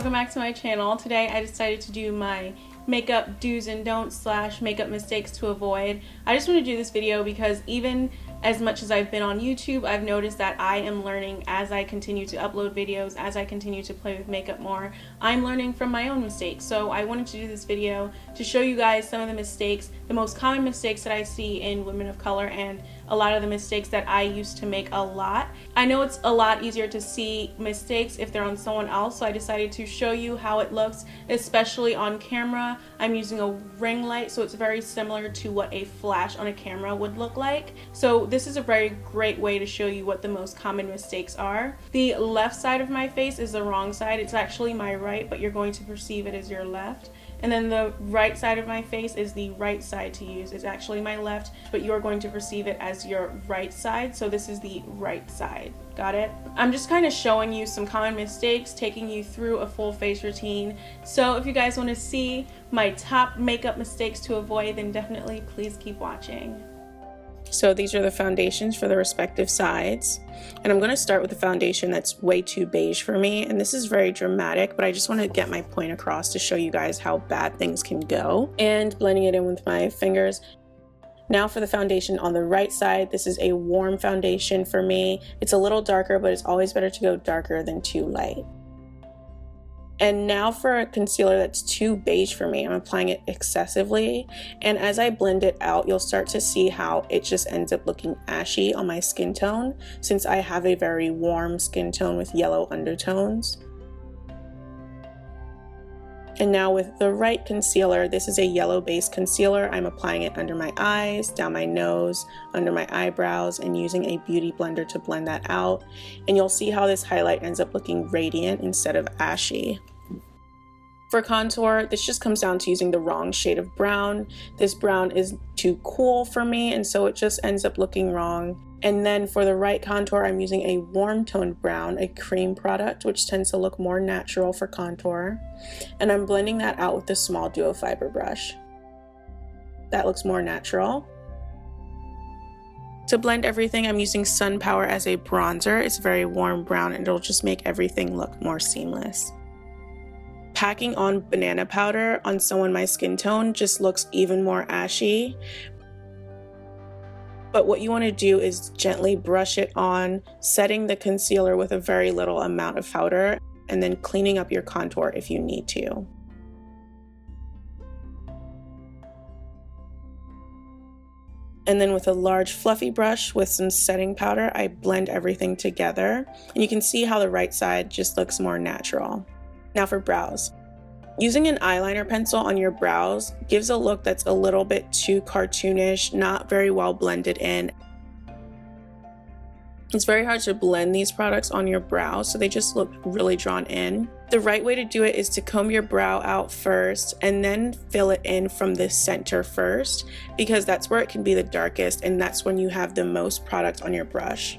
welcome back to my channel. Today I decided to do my makeup do's and don'ts / makeup mistakes to avoid. I just want to do this video because even as much as I've been on YouTube, I've noticed that I am learning as I continue to upload videos, as I continue to play with makeup more. I'm learning from my own mistakes. So I wanted to do this video to show you guys some of the mistakes, the most common mistakes that I see in women of color, and a lot of the mistakes that I used to make a lot. I know it's a lot easier to see mistakes if they're on someone else, so I decided to show you how it looks, especially on camera. I'm using a ring light, so it's very similar to what a flash on a camera would look like. So this is a very great way to show you what the most common mistakes are. The left side of my face is the wrong side. It's actually my right, but you're going to perceive it as your left. And then the right side of my face is the right side to use. It's actually my left, but you're going to perceive it as your right side. So this is the right side. Got it? I'm just kind of showing you some common mistakes, taking you through a full face routine. So if you guys want to see my top makeup mistakes to avoid, then definitely please keep watching. So these are the foundations for the respective sides. And I'm going to start with the foundation that's way too beige for me. And this is very dramatic, but I just want to get my point across to show you guys how bad things can go. And blending it in with my fingers. Now for the foundation on the right side, this is a warm foundation for me. It's a little darker, but it's always better to go darker than too light. And now for a concealer that's too beige for me, I'm applying it excessively. And as I blend it out, you'll start to see how it just ends up looking ashy on my skin tone, since I have a very warm skin tone with yellow undertones. And now with the right concealer, this is a yellow-based concealer. I'm applying it under my eyes, down my nose, under my eyebrows, and using a beauty blender to blend that out. And you'll see how this highlight ends up looking radiant instead of ashy. For contour, this just comes down to using the wrong shade of brown. This brown is too cool for me, and so it just ends up looking wrong. And then for the right contour, I'm using a warm toned brown, a cream product, which tends to look more natural for contour. And I'm blending that out with the small duo fiber brush. That looks more natural. To blend everything, I'm using Sun Power as a bronzer. It's very warm brown and it'll just make everything look more seamless. Packing on banana powder on someone my skin tone just looks even more ashy. But what you want to do is gently brush it on, setting the concealer with a very little amount of powder, and then cleaning up your contour if you need to. And then with a large fluffy brush with some setting powder, I blend everything together. And you can see how the right side just looks more natural. Now for brows. Using an eyeliner pencil on your brows gives a look that's a little bit too cartoonish, not very well blended in. It's very hard to blend these products on your brows, so they just look really drawn in. The right way to do it is to comb your brow out first and then fill it in from the center first, because that's where it can be the darkest and that's when you have the most product on your brush.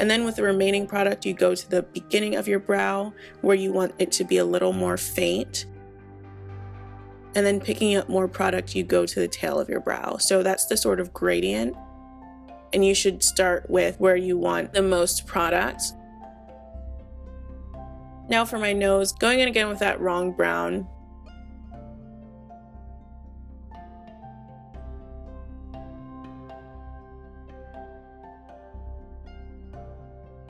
And then with the remaining product, you go to the beginning of your brow where you want it to be a little more faint. And then picking up more product, you go to the tail of your brow. So that's the sort of gradient. And you should start with where you want the most product. Now for my nose, going in again with that wrong brown.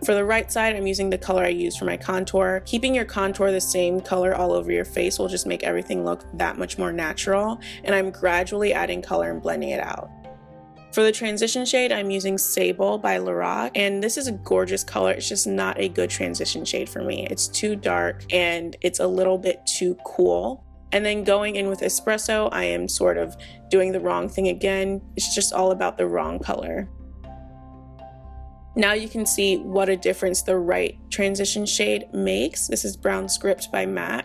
For the right side, I'm using the color I used for my contour. Keeping your contour the same color all over your face will just make everything look that much more natural, and I'm gradually adding color and blending it out. For the transition shade, I'm using Sable by Lorac, and this is a gorgeous color. It's just not a good transition shade for me. It's too dark and it's a little bit too cool. And then going in with Espresso, I am sort of doing the wrong thing again. It's just all about the wrong color. Now you can see what a difference the right transition shade makes. This is Brown Script by MAC.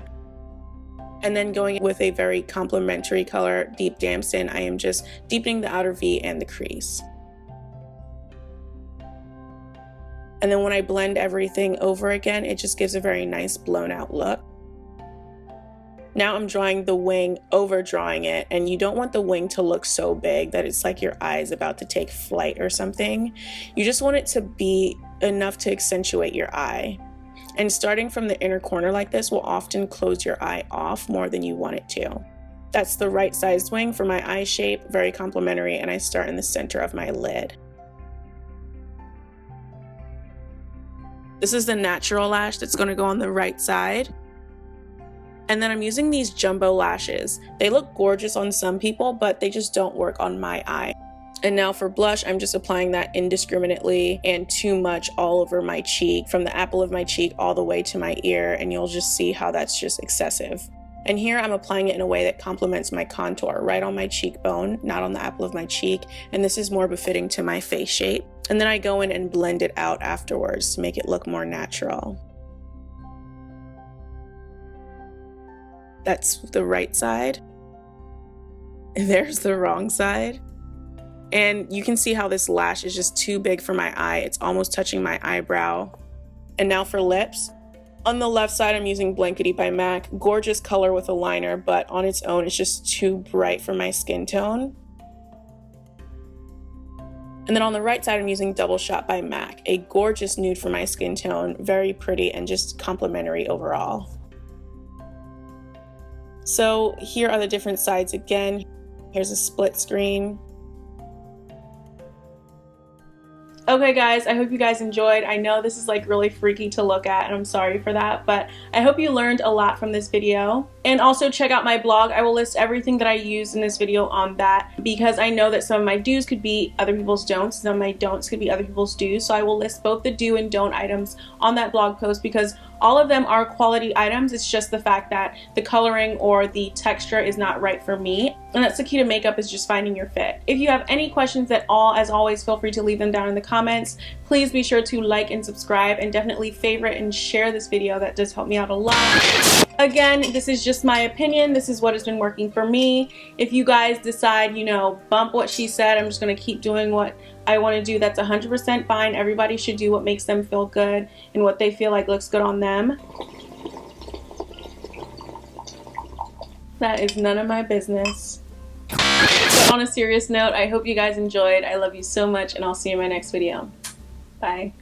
And then going with a very complementary color, Deep Damson, I am just deepening the outer V and the crease. And then when I blend everything over again, it just gives a very nice blown out look. Now I'm drawing the wing over drawing it, and you don't want the wing to look so big that it's like your eye is about to take flight or something. You just want it to be enough to accentuate your eye. And starting from the inner corner like this will often close your eye off more than you want it to. That's the right sized wing for my eye shape, very complimentary, and I start in the center of my lid. This is the natural lash that's going to go on the right side. And then I'm using these jumbo lashes. They look gorgeous on some people, but they just don't work on my eye. And now for blush, I'm just applying that indiscriminately and too much all over my cheek, from the apple of my cheek all the way to my ear, and you'll just see how that's just excessive. And here I'm applying it in a way that complements my contour, right on my cheekbone, not on the apple of my cheek, and this is more befitting to my face shape. And then I go in and blend it out afterwards to make it look more natural. That's the right side. There's the wrong side. And you can see how this lash is just too big for my eye. It's almost touching my eyebrow. And now for lips. On the left side, I'm using Blankety by MAC. Gorgeous color with a liner, but on its own, it's just too bright for my skin tone. And then on the right side, I'm using Double Shot by MAC. A gorgeous nude for my skin tone, very pretty and just complimentary overall. So here are the different sides again. Here's a split screen. Okay guys, I hope you guys enjoyed. I know this is like really freaky to look at and I'm sorry for that, but I hope you learned a lot from this video. And also check out my blog. I will list everything that I used in this video on that, because I know that some of my do's could be other people's don'ts, some of my don'ts could be other people's do's. So I will list both the do and don't items on that blog post, because all of them are quality items. It's just the fact that the coloring or the texture is not right for me. And that's the key to makeup, is just finding your fit. If you have any questions at all, as always, feel free to leave them down in the comments. Please be sure to like and subscribe, and definitely favorite and share this video. That does help me out a lot. Again, this is just my opinion. This is what has been working for me. If you guys decide, you know, bump what she said, I'm just gonna keep doing what I want to do, that's 100% fine. Everybody should do what makes them feel good and what they feel like looks good on them. That is none of my business. But on a serious note, I hope you guys enjoyed. I love you so much, and I'll see you in my next video. Bye.